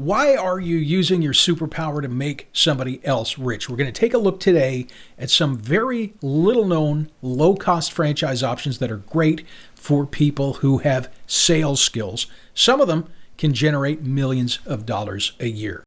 why are you using your superpower to make somebody else rich? We're going to take a look today at some very little known, low-cost franchise options that are great for people who have sales skills. Some of them can generate millions of dollars a year.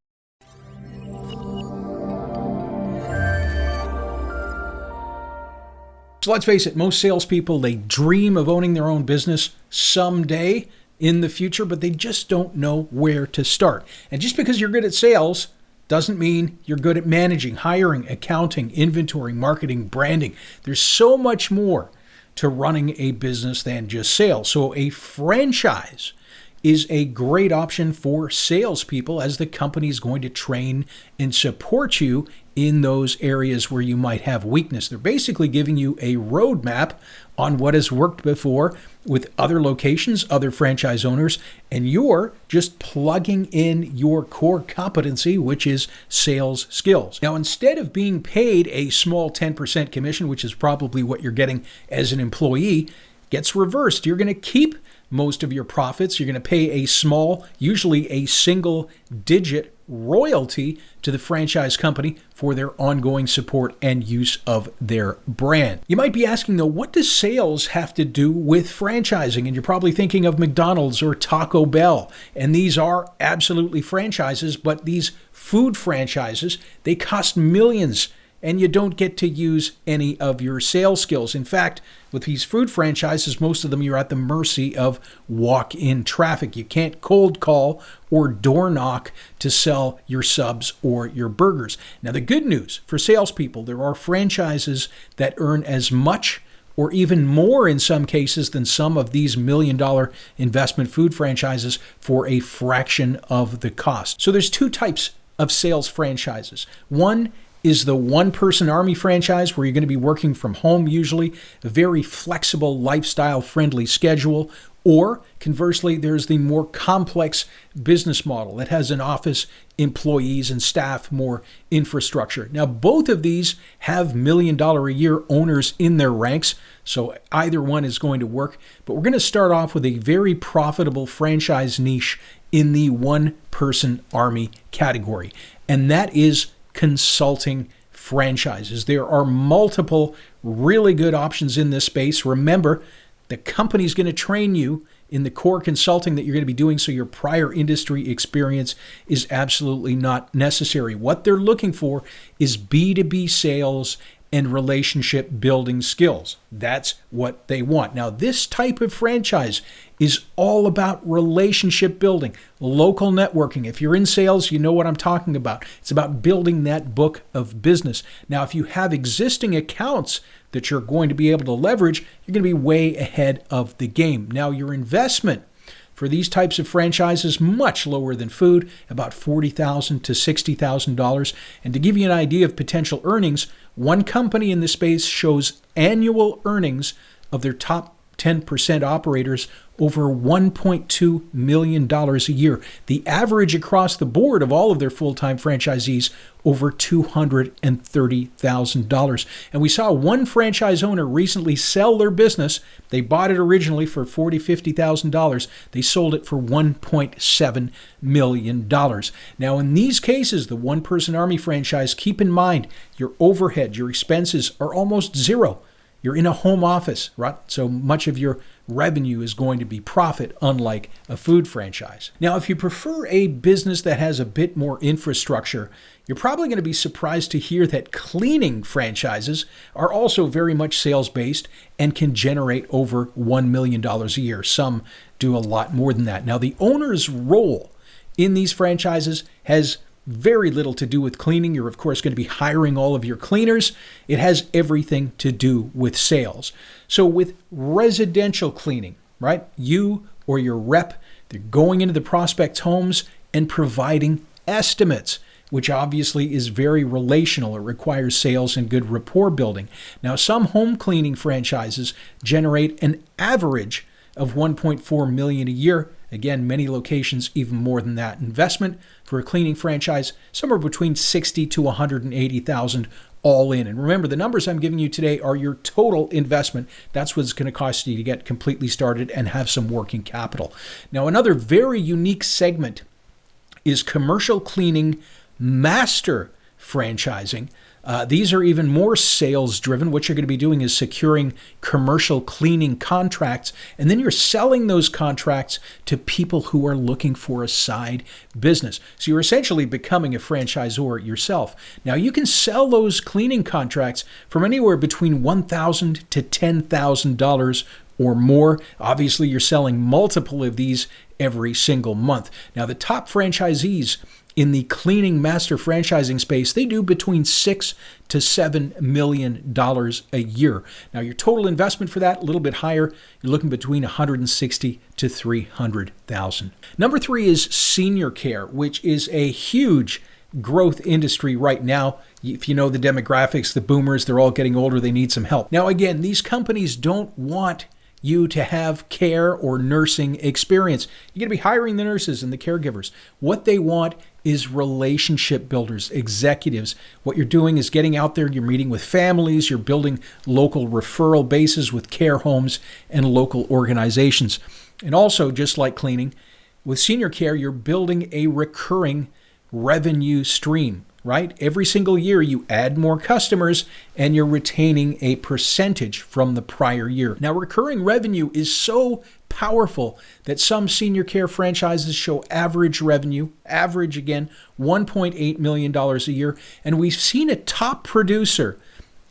So let's face it, most salespeople, they dream of owning their own business someday in the future, but they just don't know where to start. And just because you're good at sales doesn't mean you're good at managing, hiring, accounting, inventory, marketing, branding. There's so much more to running a business than just sales. So a franchise is a great option for salespeople, as the company is going to train and support you in those areas where you might have weakness. They're basically giving you a roadmap on what has worked before with other locations, other franchise owners, and you're just plugging in your core competency, which is sales skills. Now, instead of being paid a small 10% commission, which is probably what you're getting as an employee, gets reversed. You're going to keep most of your profits. You're going to pay a small, usually a single-digit royalty to the franchise company for their ongoing support and use of their brand. You might be asking, though, what does sales have to do with franchising? And you're probably thinking of McDonald's or Taco Bell. And these are absolutely franchises, but these food franchises, they cost millions, and you don't get to use any of your sales skills. In fact, with these food franchises, most of them you're at the mercy of walk-in traffic. You can't cold call or door knock to sell your subs or your burgers. Now, the good news for salespeople, there are franchises that earn as much or even more in some cases than some of these million-dollar investment food franchises for a fraction of the cost. So there's two types of sales franchises. One is the one-person army franchise, where you're going to be working from home usually, a very flexible, lifestyle-friendly schedule. Or conversely, there's the more complex business model that has an office, employees, and staff, more infrastructure. Now, both of these have million-dollar-a-year owners in their ranks, so either one is going to work. But we're going to start off with a very profitable franchise niche in the one-person army category, and that is consulting franchises. There are multiple really good options in this space. Remember, the company's going to train you in the core consulting that you're going to be doing, so your prior industry experience is absolutely not necessary. What they're looking for is B2B sales and relationship building skills. That's what they want. Now, this type of franchise is all about relationship building, local networking. If you're in sales, you know what I'm talking about. It's about building that book of business. Now, if you have existing accounts that you're going to be able to leverage, you're going to be way ahead of the game. Now, your investment for these types of franchises, much lower than food, about $40,000 to $60,000. And to give you an idea of potential earnings, one company in this space shows annual earnings of their top 10% operators over $1.2 million a year. The average across the board of all of their full-time franchisees, over $230,000. And we saw one franchise owner recently sell their business. They bought it originally for $40,000, $50,000. They sold it for $1.7 million. Now, in these cases, the one-person army franchise, keep in mind your overhead, your expenses are almost zero. You're in a home office, right? So much of your revenue is going to be profit, unlike a food franchise. Now, if you prefer a business that has a bit more infrastructure, you're probably going to be surprised to hear that cleaning franchises are also very much sales-based and can generate over $1 million a year. Some do a lot more than that. Now, the owner's role in these franchises has very little to do with cleaning. You're, of course, going to be hiring all of your cleaners. It has everything to do with sales. So with residential cleaning, right, you or your rep, they're going into the prospect's homes and providing estimates, which obviously is very relational. It requires sales and good rapport building. Now, some home cleaning franchises generate an average of $1.4 million a year. Again, many locations even more than that. Investment for a cleaning franchise, somewhere between $60,000 to $180,000 all in. And remember, the numbers I'm giving you today are your total investment. That's what it's going to cost you to get completely started and have some working capital. Now, another very unique segment is commercial cleaning master franchising. These are even more sales driven. What you're going to be doing is securing commercial cleaning contracts, and then you're selling those contracts to people who are looking for a side business. So you're essentially becoming a franchisor yourself. Now you can sell those cleaning contracts from anywhere between $1,000 to $10,000 or more. Obviously, you're selling multiple of these every single month. Now, the top franchisees in the cleaning master franchising space, they do between $6 to $7 million a year. Now, your total investment for that, a little bit higher. You're looking between $160,000 to $300,000. Number 3 is senior care, which is a huge growth industry right now. If you know the demographics, the boomers, they're all getting older. They need some help. Now, again, these companies don't want you to have care or nursing experience. You're going to be hiring the nurses and the caregivers. What they want is relationship builders, executives. What you're doing is getting out there, you're meeting with families, you're building local referral bases with care homes and local organizations. And also, just like cleaning, with senior care, you're building a recurring revenue stream, right? Every single year you add more customers and you're retaining a percentage from the prior year. Now, recurring revenue is so powerful that some senior care franchises show average revenue, again, $1.8 million a year. And we've seen a top producer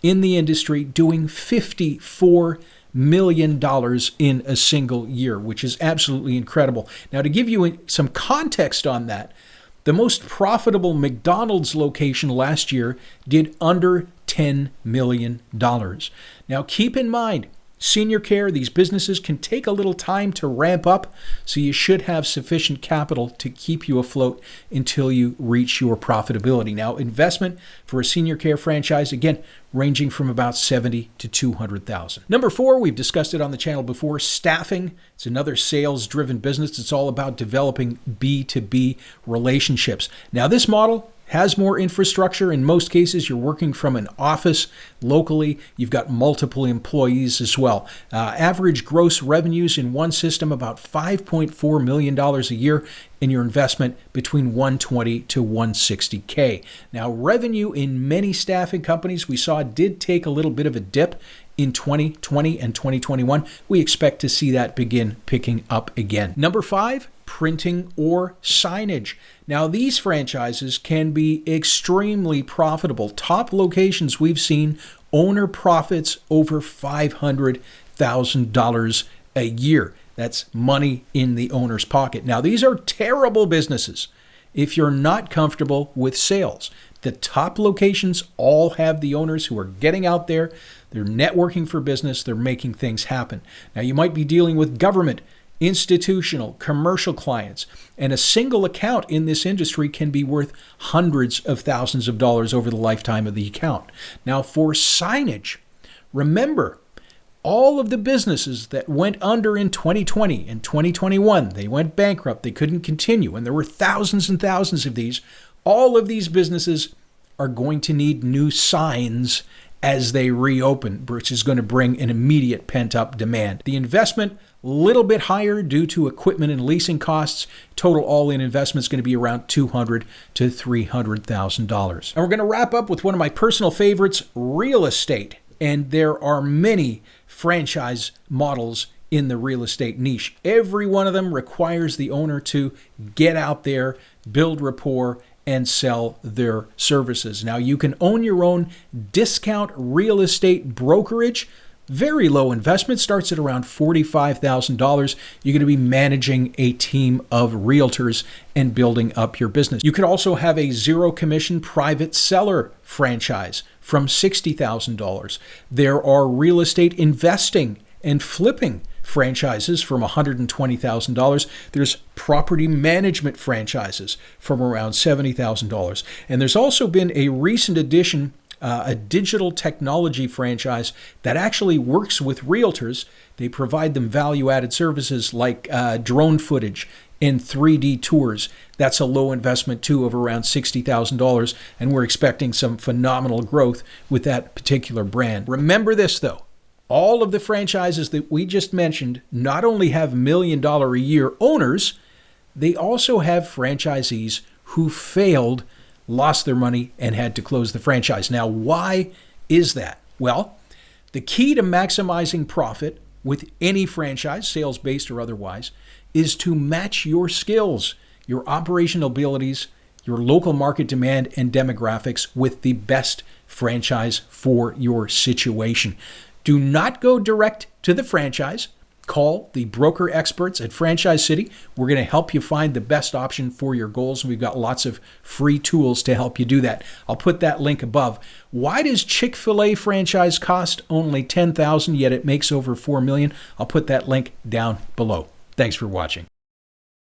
in the industry doing $54 million in a single year, which is absolutely incredible. Now, to give you some context on that, the most profitable McDonald's location last year did under $10 million. Now, keep in mind, senior care, these businesses can take a little time to ramp up, so you should have sufficient capital to keep you afloat until you reach your profitability. Now, investment for a senior care franchise, again, ranging from about $70,000 to $200,000. Number 4, we've discussed it on the channel before, staffing. It's another sales-driven business. It's all about developing B2B relationships. Now, this model has more infrastructure. In most cases, you're working from an office locally. You've got multiple employees as well. Average gross revenues in one system, about $5.4 million a year, and your investment between $120,000 to $160,000. Now, revenue in many staffing companies we saw did take a little bit of a dip in 2020 and 2021. We expect to see that begin picking up again. Number 5, printing or signage. Now, these franchises can be extremely profitable. Top locations we've seen, owner profits over $500,000 a year. That's money in the owner's pocket. Now, these are terrible businesses if you're not comfortable with sales. The top locations all have the owners who are getting out there. They're networking for business. They're making things happen. Now, you might be dealing with government, institutional, commercial clients, and a single account in this industry can be worth hundreds of thousands of dollars over the lifetime of the account. Now, for signage, remember, all of the businesses that went under in 2020 and 2021, they went bankrupt, they couldn't continue, and there were thousands and thousands of these. All of these businesses are going to need new signs as they reopen, which is going to bring an immediate pent-up demand. The investment, a little bit higher due to equipment and leasing costs. Total all-in investment is going to be around $200,000 to $300,000. And we're going to wrap up with one of my personal favorites, real estate. And there are many franchise models in the real estate niche. Every one of them requires the owner to get out there, build rapport, and sell their services. Now, you can own your own discount real estate brokerage. Very low investment, starts at around $45,000. You're going to be managing a team of realtors and building up your business. You could also have a zero commission private seller franchise from $60,000. There are real estate investing and flipping franchises from $120,000. There's property management franchises from around $70,000. And there's also been a recent addition, a digital technology franchise that actually works with realtors. They provide them value-added services like drone footage and 3D tours. That's a low investment too of around $60,000, and we're expecting some phenomenal growth with that particular brand. Remember this though, all of the franchises that we just mentioned not only have $1 million a year owners, they also have franchisees who failed, lost their money, and had to close the franchise. Now, why is that? Well, the key to maximizing profit with any franchise, sales-based or otherwise, is to match your skills, your operational abilities, your local market demand and demographics with the best franchise for your situation. Do not go direct to the franchise. Call the broker experts at Franchise City. We're going to help you find the best option for your goals. We've got lots of free tools to help you do that. I'll put that link above. Why does Chick-fil-A franchise cost only $10,000 yet it makes over $4 million? I'll put that link down below. Thanks for watching.